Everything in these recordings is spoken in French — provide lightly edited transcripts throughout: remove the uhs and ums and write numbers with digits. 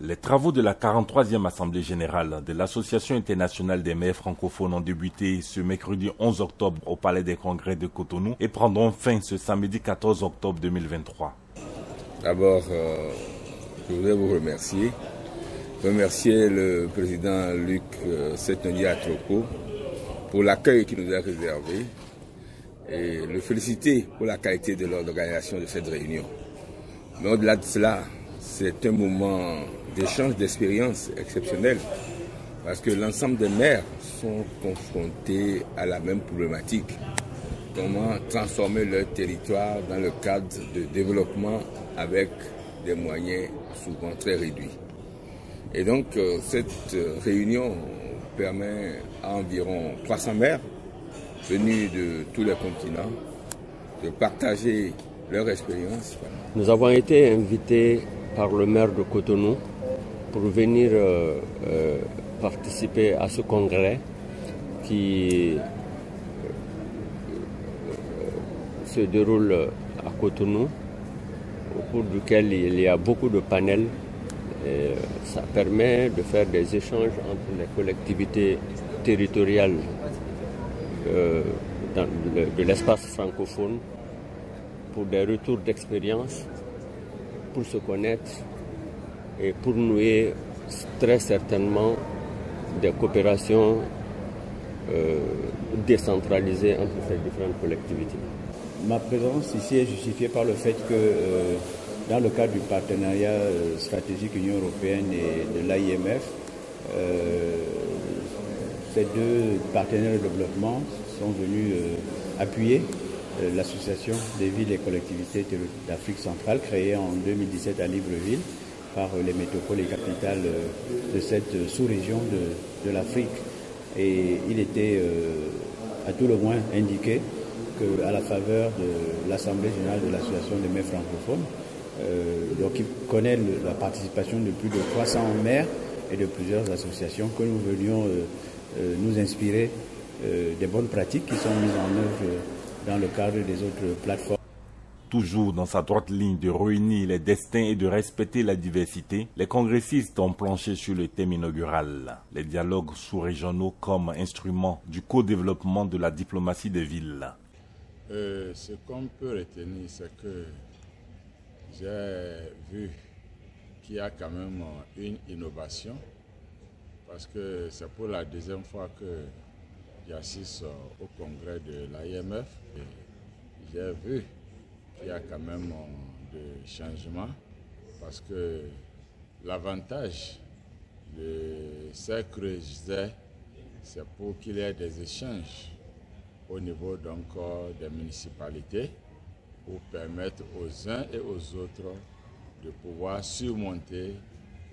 Les travaux de la 43e Assemblée générale de l'Association internationale des maires francophones ont débuté ce mercredi 11 octobre au Palais des Congrès de Cotonou et prendront fin ce samedi 14 octobre 2023. D'abord, je voudrais vous remercier le président Luc Setoni-Atroko pour l'accueil qui nous a réservé et le féliciter pour la qualité de l'organisation de cette réunion. Mais au-delà de cela, c'est un moment d'échange d'expériences exceptionnel parce que l'ensemble des maires sont confrontés à la même problématique. Comment transformer leur territoire dans le cadre de développement avec des moyens souvent très réduits. Et donc cette réunion permet à environ 300 maires venus de tous les continents de partager leur expérience. Nous avons été invités par le maire de Cotonou pour venir participer à ce congrès qui se déroule à Cotonou, au cours duquel il y a beaucoup de panels. Et ça permet de faire des échanges entre les collectivités territoriales de l'espace francophone pour des retours d'expérience, pour se connaître et pour nouer très certainement des coopérations décentralisées entre ces différentes collectivités. Ma présence ici est justifiée par le fait que dans le cadre du partenariat stratégique Union européenne et de l'AIMF, ces deux partenaires de développement sont venus appuyer l'association des villes et collectivités d'Afrique centrale créée en 2017 à Libreville par les métropoles et capitales de cette sous-région de l'Afrique. Et il était à tout le moins indiqué qu'à la faveur de l'Assemblée générale de l'association des maires francophones, donc il connaît la participation de plus de 300 maires et de plusieurs associations, que nous venions nous inspirer des bonnes pratiques qui sont mises en œuvre dans le cadre des autres plateformes. Toujours dans sa droite ligne de réunir les destins et de respecter la diversité, les congressistes ont planché sur le thème inaugural, les dialogues sous-régionaux comme instrument du co-développement de la diplomatie des villes. Ce qu'on peut retenir, c'est que j'ai vu qu'il y a quand même une innovation, parce que c'est pour la deuxième fois que j'assiste au congrès de l'AIMF. J'ai vu qu'il y a quand même des changements, parce que l'avantage de ces creuset, c'est pour qu'il y ait des échanges au niveau donc des municipalités pour permettre aux uns et aux autres de pouvoir surmonter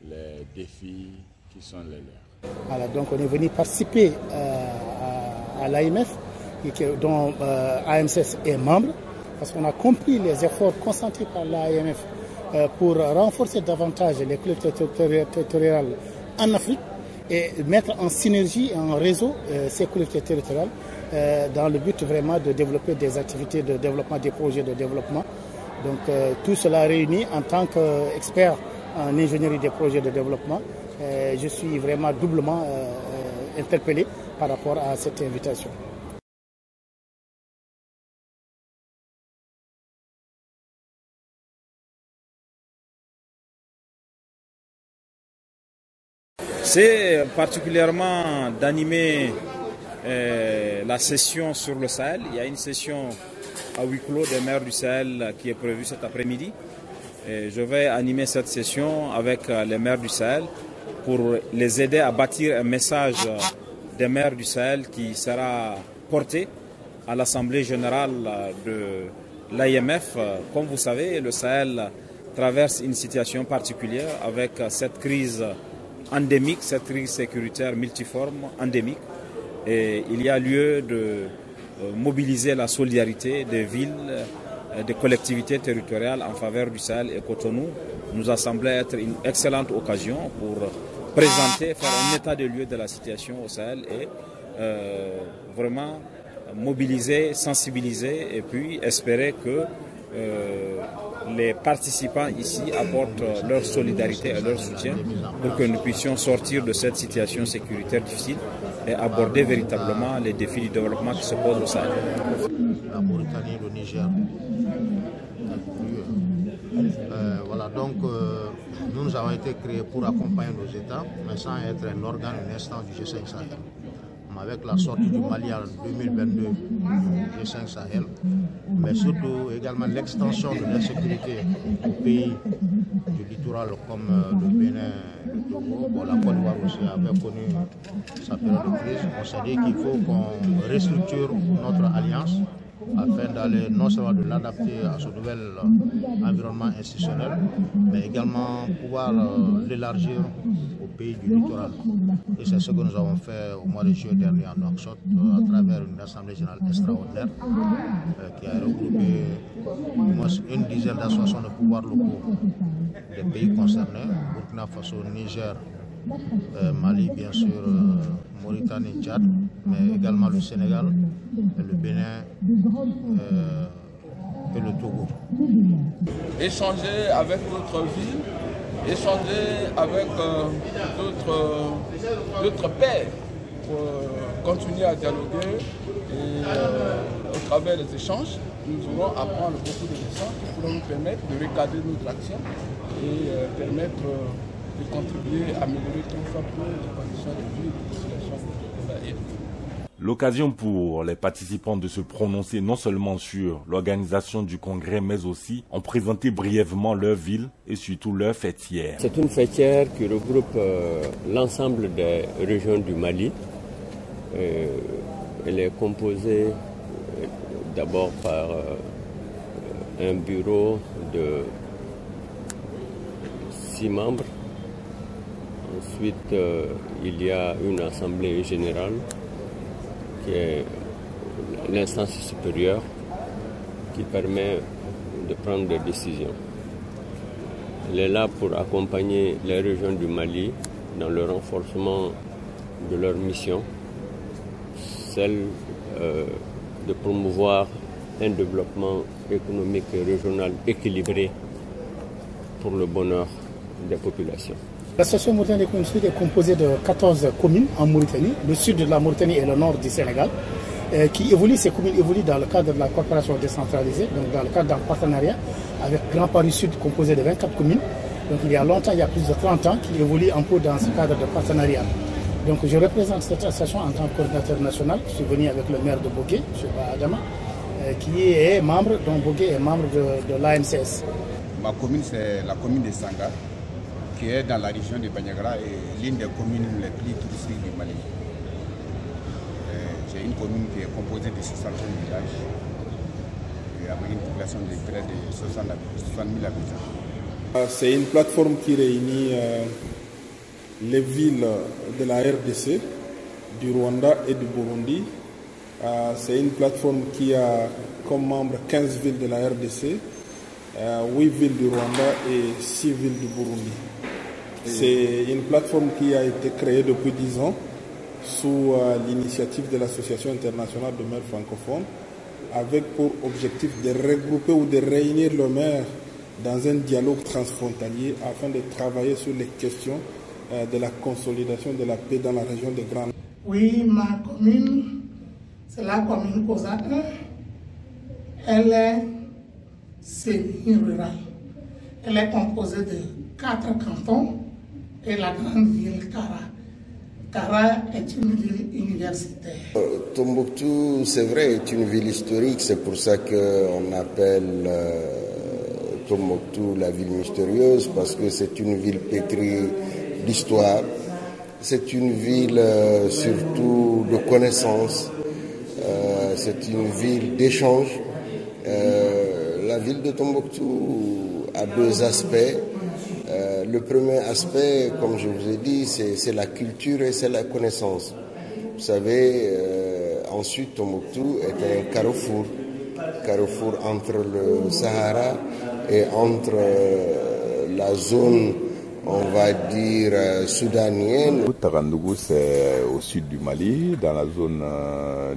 les défis qui sont les leurs. Voilà, donc on est venu participer à l'AMF, dont AMCS est membre, parce qu'on a compris les efforts consentis par l'AMF pour renforcer davantage les collectivités territoriales en Afrique et mettre en synergie et en réseau ces collectivités territoriales dans le but vraiment de développer des activités de développement, des projets de développement. Donc tout cela réuni en tant qu'expert en ingénierie des projets de développement. Je suis vraiment doublement interpellé par rapport à cette invitation. C'est particulièrement d'animer la session sur le Sahel. Il y a une session à huis clos des maires du Sahel qui est prévue cet après-midi. Je vais animer cette session avec les maires du Sahel pour les aider à bâtir un message des maires du Sahel qui sera porté à l'Assemblée générale de l'AIMF. Comme vous savez, le Sahel traverse une situation particulière avec cette crise endémique, cette crise sécuritaire multiforme endémique. Et il y a lieu de mobiliser la solidarité des villes, des collectivités territoriales en faveur du Sahel, et Cotonou nous a semblé être une excellente occasion pour présenter, faire un état des lieux de la situation au Sahel et vraiment mobiliser, sensibiliser et puis espérer que les participants ici apportent leur solidarité et leur soutien pour que nous puissions sortir de cette situation sécuritaire difficile et aborder véritablement les défis du développement qui se posent au Sahel. La Mauritanie, le Niger. Voilà, donc nous avons été créés pour accompagner nos États, mais sans être un organe, une instance du G5 Sahel. Avec la sortie du Mali en 2022 du G5 Sahel, mais surtout également l'extension de l'insécurité aux pays du littoral comme le Bénin, le Togo, bon, la Côte d'Ivoire aussi avait connu sa période de crise. On s'est dit qu'il faut qu'on restructure notre alliance afin d'aller non seulement de l'adapter à ce nouvel environnement institutionnel, mais également pouvoir l'élargir aux pays du littoral. Et c'est ce que nous avons fait au mois de juillet dernier à Nouakchott à travers une assemblée générale extraordinaire qui a regroupé au moins une dizaine d'associations de pouvoirs locaux des pays concernés, Burkina Faso, Niger, Mali bien sûr, Mauritanie, Tchad, mais également le Sénégal, le Bénin et le Togo. Échanger avec notre ville, échanger avec d'autres pairs pour continuer à dialoguer et au travers des échanges, nous allons apprendre beaucoup de leçons qui pourront nous permettre de recadrer notre action et permettre de contribuer à améliorer tout ça pour les conditions de vie et de population de la île. L'occasion pour les participants de se prononcer non seulement sur l'organisation du congrès, mais aussi en présenter brièvement leur ville et surtout leur fêtière. C'est une fêtière qui regroupe l'ensemble des régions du Mali. Elle est composée d'abord par un bureau de 6 membres. Ensuite, il y a une assemblée générale qui est l'instance supérieure qui permet de prendre des décisions. Elle est là pour accompagner les régions du Mali dans le renforcement de leur mission, celle de promouvoir un développement économique et régional équilibré pour le bonheur des populations. L'association Mauritanie des communes sud est composée de 14 communes en Mauritanie, le sud de la Mauritanie et le nord du Sénégal, ces communes évoluent dans le cadre de la coopération décentralisée, donc dans le cadre d'un partenariat avec Grand Paris Sud composé de 24 communes. Donc il y a longtemps, il y a plus de 30 ans, qui évolue un peu dans ce cadre de partenariat. Donc je représente cette association en tant que coordinateur national. Je suis venu avec le maire de Bogué, M. Adama, qui est membre, dont Bogué est membre de l'AMCS. Ma commune, c'est la commune de Sanga, qui est dans la région de Banyagra et l'une des communes les plus touristiques du Mali. C'est une commune qui est composée de 65 villages et avec une population de près de 60 000 habitants. C'est une plateforme qui réunit les villes de la RDC, du Rwanda et du Burundi. C'est une plateforme qui a comme membres 15 villes de la RDC, 8 villes du Rwanda et 6 villes du Burundi. C'est une plateforme qui a été créée depuis 10 ans sous l'initiative de l'Association internationale de maires francophones avec pour objectif de regrouper ou de réunir les maires dans un dialogue transfrontalier afin de travailler sur les questions de la consolidation de la paix dans la région des Grands. Oui, ma commune, c'est la commune Kosa 1. Elle est semi-rurale. Elle est composée de 4 cantons et la grande ville Kara. Kara est une ville universitaire. Tombouctou, c'est vrai, est une ville historique. C'est pour ça qu'on appelle Tombouctou la ville mystérieuse, parce que c'est une ville pétrie d'histoire. C'est une ville surtout de connaissances. C'est une ville d'échange. La ville de Tombouctou a 2 aspects. Le premier aspect, comme je vous ai dit, c'est la culture et c'est la connaissance. Vous savez, ensuite, Tombouctou est un carrefour entre le Sahara et entre la zone, on va dire, soudanienne. Tagandougou, c'est au sud du Mali, dans la zone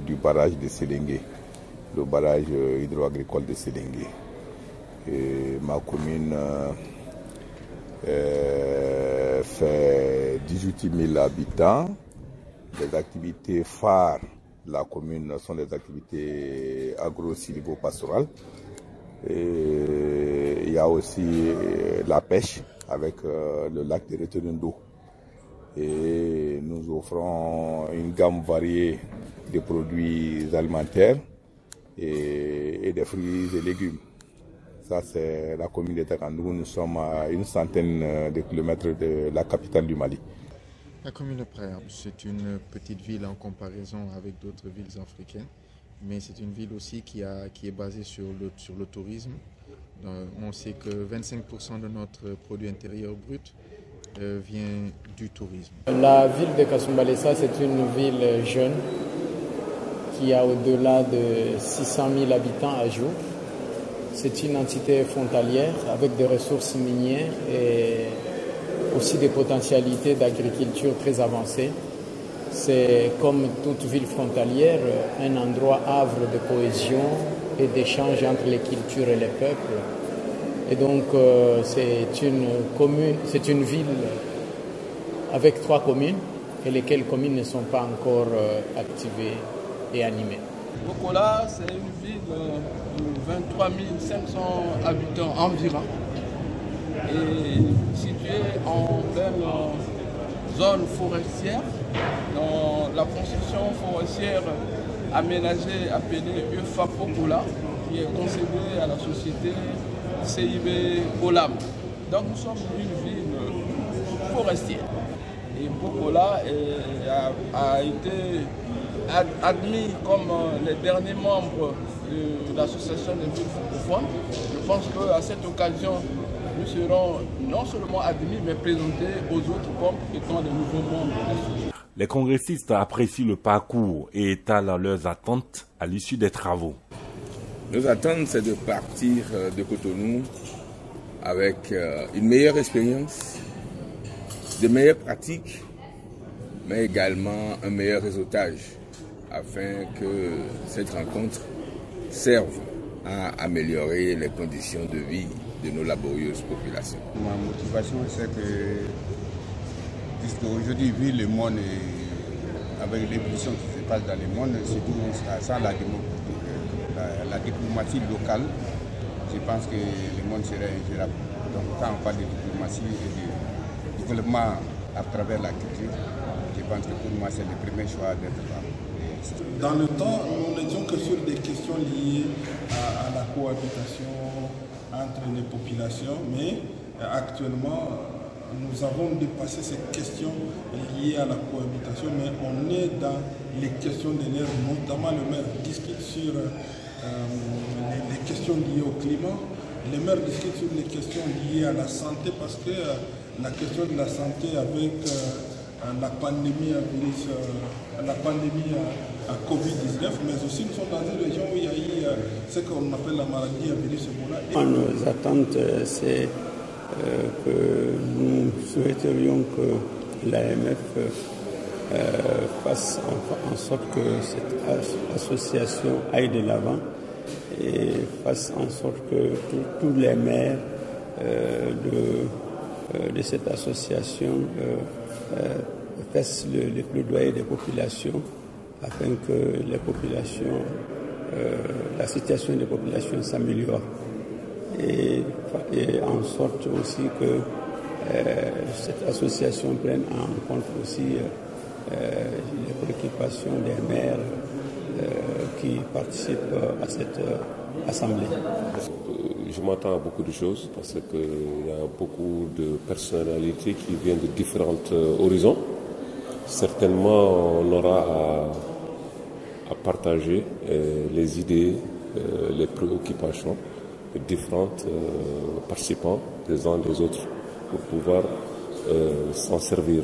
du barrage de Séléngué, le barrage hydro-agricole de Séléngué. Et ma commune fait 18 000 habitants. Les activités phares de la commune sont des activités agro-silvico-pastorales. Et il y a aussi la pêche avec le lac de retenue d'eau. Et nous offrons une gamme variée de produits alimentaires et des fruits et légumes. Ça, c'est la commune de Takandou. Nous sommes à une centaine de kilomètres de la capitale du Mali. La commune de Préable, c'est une petite ville en comparaison avec d'autres villes africaines, mais c'est une ville aussi qui est basée sur le tourisme. On sait que 25% de notre produit intérieur brut vient du tourisme. La ville de Kasumbalesa, c'est une ville jeune qui a au-delà de 600 000 habitants à jour. C'est une entité frontalière avec des ressources minières et aussi des potentialités d'agriculture très avancées. C'est comme toute ville frontalière, un endroit havre de cohésion et d'échange entre les cultures et les peuples. Et donc c'est une ville avec 3 communes et lesquelles communes ne sont pas encore activées et animées. Bokola, c'est une ville de 23 500 habitants environ et située en pleine zone forestière, dans la construction forestière aménagée appelée UFA Bokola, qui est concédée à la société CIB Olam. Donc nous sommes une ville forestière. Et Bokola a été admis comme les derniers membres de l'association des villes francophones. Je pense qu'à cette occasion, nous serons non seulement admis, mais présentés aux autres comme étant les nouveaux membres. Les congressistes apprécient le parcours et étalent leurs attentes à l'issue des travaux. Nos attentes, c'est de partir de Cotonou avec une meilleure expérience, de meilleures pratiques, mais également un meilleur réseautage, afin que cette rencontre serve à améliorer les conditions de vie de nos laborieuses populations. Ma motivation, c'est que puisqu'aujourd'hui, vu le monde avec l'évolution qui se passe dans le monde, surtout sans la diplomatie locale, je pense que le monde serait ingérable. Donc quand on parle de diplomatie et de développement à travers la culture, je pense que pour moi c'est le premier choix d'être là. Dans le temps, nous n'étions que sur des questions liées à la cohabitation entre les populations, mais actuellement, nous avons dépassé ces questions liées à la cohabitation, mais on est dans les questions de l'air, notamment le maire discute sur les questions liées au climat, les maires discutent sur les questions liées à la santé, parce que la question de la santé avec la pandémie à Covid-19, mais aussi nous sommes dans une région où il y a eu ce qu'on appelle la maladie à virus Ebola. Nos attentes, c'est que nous souhaiterions que l'AMF fasse en sorte que cette association aille de l'avant et fasse en sorte que tous les maires de cette association fassent le plaidoyer des populations afin que les populations, la situation des populations s'améliore et en sorte aussi que cette association prenne en compte aussi les préoccupations des maires qui participent à cette assemblée. Je m'attends à beaucoup de choses parce qu'il y a beaucoup de personnalités qui viennent de différents horizons. Certainement, on aura à partager les idées, les préoccupations de différents participants, des uns des autres, pour pouvoir s'en servir.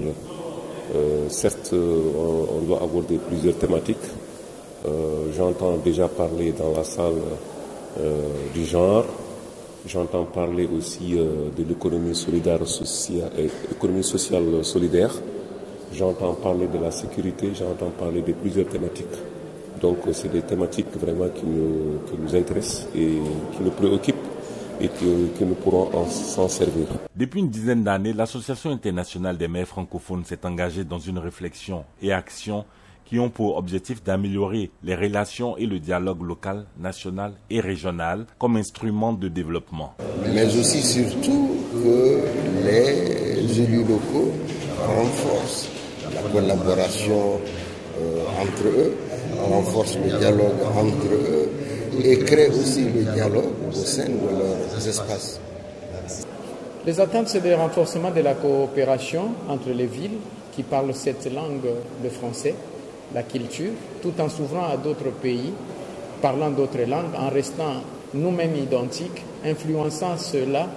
Certes, on doit aborder plusieurs thématiques. J'entends déjà parler dans la salle du genre. J'entends parler aussi de l'économie solidaire, économie sociale solidaire. J'entends parler de la sécurité, j'entends parler de plusieurs thématiques. Donc c'est des thématiques vraiment qui nous intéressent et qui nous préoccupent. et que nous pourrons s'en servir. Depuis une dizaine d'années, l'Association internationale des maires francophones s'est engagée dans une réflexion et action qui ont pour objectif d'améliorer les relations et le dialogue local, national et régional comme instrument de développement. Mais aussi surtout que les élus locaux renforcent la collaboration entre eux, renforcent le dialogue entre eux et créent aussi le dialogue au sein de leurs espaces. Les attentes, c'est le renforcement de la coopération entre les villes qui parlent cette langue, le français, la culture, tout en s'ouvrant à d'autres pays, parlant d'autres langues, en restant nous-mêmes identiques, influençant cela,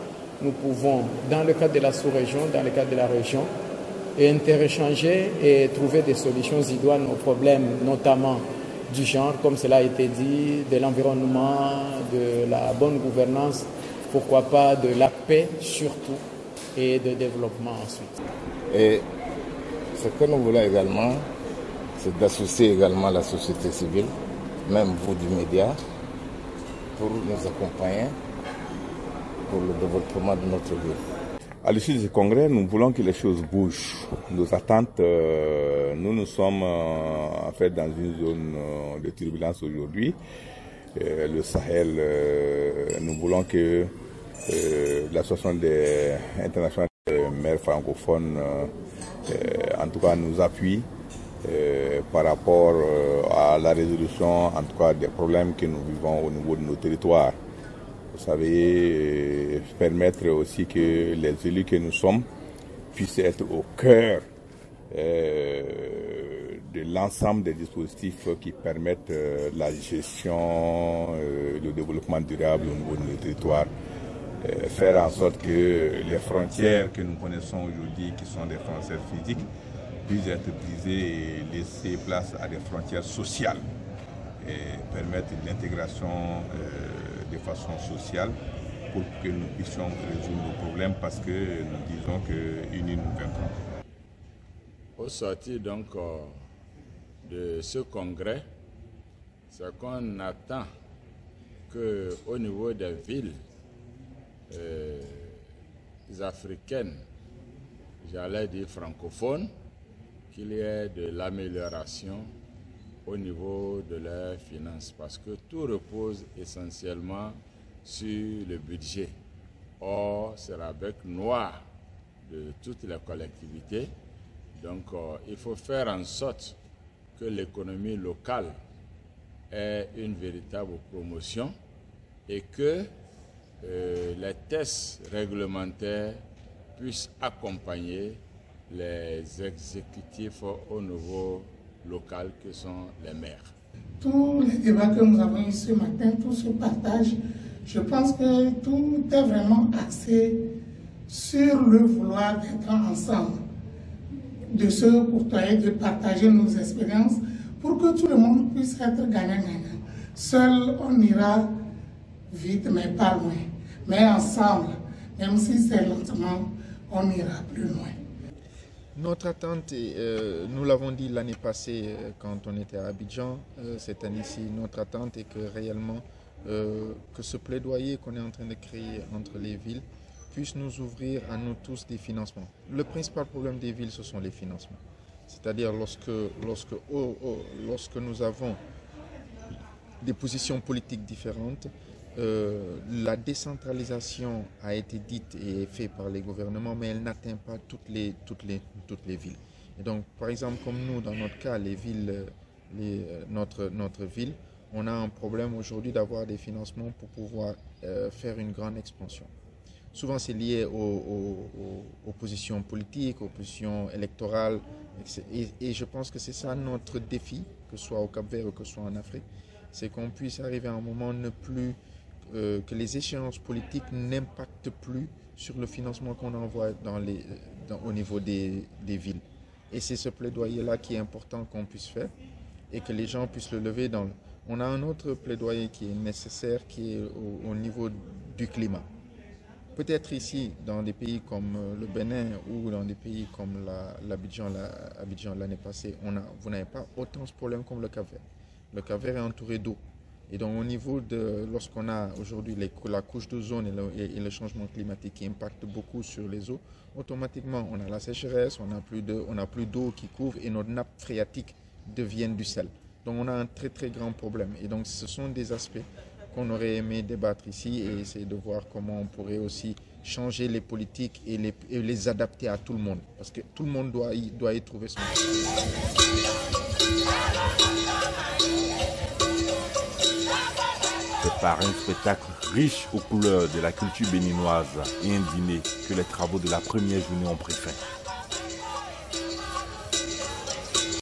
nous pouvons, dans le cadre de la sous-région, dans le cadre de la région, interéchanger et trouver des solutions idoines aux problèmes, notamment du genre, comme cela a été dit, de l'environnement, de la bonne gouvernance, pourquoi pas de la paix surtout, et de développement ensuite. Et ce que nous voulons également, c'est d'associer également la société civile, même vous du média, pour nous accompagner pour le développement de notre ville. À l'issue de ce congrès, nous voulons que les choses bougent. Nos attentes, nous sommes en fait dans une zone de turbulence aujourd'hui. Le Sahel, nous voulons que l'association internationale des maires francophones, en tout cas, nous appuie par rapport à la résolution, en tout cas, des problèmes que nous vivons au niveau de nos territoires. Vous savez, permettre aussi que les élus que nous sommes puissent être au cœur de l'ensemble des dispositifs qui permettent la gestion, le développement durable au niveau de nos territoires. Faire en sorte que les frontières que nous connaissons aujourd'hui, qui sont des frontières physiques, puissent être brisées et laisser place à des frontières sociales et permettre l'intégration de façon sociale pour que nous puissions résoudre nos problèmes parce que nous disons que unis nous vaincrons. Au sortir donc de ce congrès, c'est qu'on attend qu'au niveau des villes africaines, j'allais dire francophones, qu'il y ait de l'amélioration au niveau de leurs finances, parce que tout repose essentiellement sur le budget. Or, c'est la bec noire de toutes les collectivités. Donc, il faut faire en sorte que l'économie locale ait une véritable promotion et que les tests réglementaires puissent accompagner les exécutifs au niveau local que sont les maires. Tous les débats que nous avons eu ce matin, tout ce partage, je pense que tout est vraiment axé sur le vouloir d'être ensemble, de se côtoyer, de partager nos expériences pour que tout le monde puisse être gagnant-gagnant. Seul, on ira vite, mais pas loin. Mais ensemble, même si c'est lentement, on ira plus loin. Notre attente, nous l'avons dit l'année passée quand on était à Abidjan, cette année-ci, notre attente est que réellement que ce plaidoyer qu'on est en train de créer entre les villes puisse nous ouvrir à nous tous des financements. Le principal problème des villes, ce sont les financements. C'est-à-dire lorsque nous avons des positions politiques différentes, la décentralisation a été dite et est faite par les gouvernements, mais elle n'atteint pas toutes les villes. Et donc, par exemple, comme nous, dans notre cas, notre ville, on a un problème aujourd'hui d'avoir des financements pour pouvoir faire une grande expansion. Souvent, c'est lié aux positions politiques, aux positions électorales. Et je pense que c'est ça notre défi, que ce soit au Cap-Vert ou que ce soit en Afrique, c'est qu'on puisse arriver à un moment que les échéances politiques n'impactent plus sur le financement qu'on envoie au niveau des villes. Et c'est ce plaidoyer-là qui est important qu'on puisse faire et que les gens puissent le lever. On a un autre plaidoyer qui est nécessaire, qui est au niveau du climat. Peut-être ici, dans des pays comme le Bénin ou dans des pays comme l'Abidjan l'année passée, vous n'avez pas autant ce problème comme le Cap-Vert. Le Cap-Vert est entouré d'eau. Et donc au niveau de, lorsqu'on a aujourd'hui la couche d'ozone et le changement climatique qui impacte beaucoup sur les eaux, automatiquement on a la sécheresse, on n'a plus d'eau qui couvre et nos nappes phréatiques deviennent du sel. Donc on a un très très grand problème. Et donc ce sont des aspects qu'on aurait aimé débattre ici et essayer de voir comment on pourrait aussi changer les politiques et les adapter à tout le monde. Parce que tout le monde doit y trouver son C'est par un spectacle riche aux couleurs de la culture béninoise et un dîner que les travaux de la première journée ont pris fin.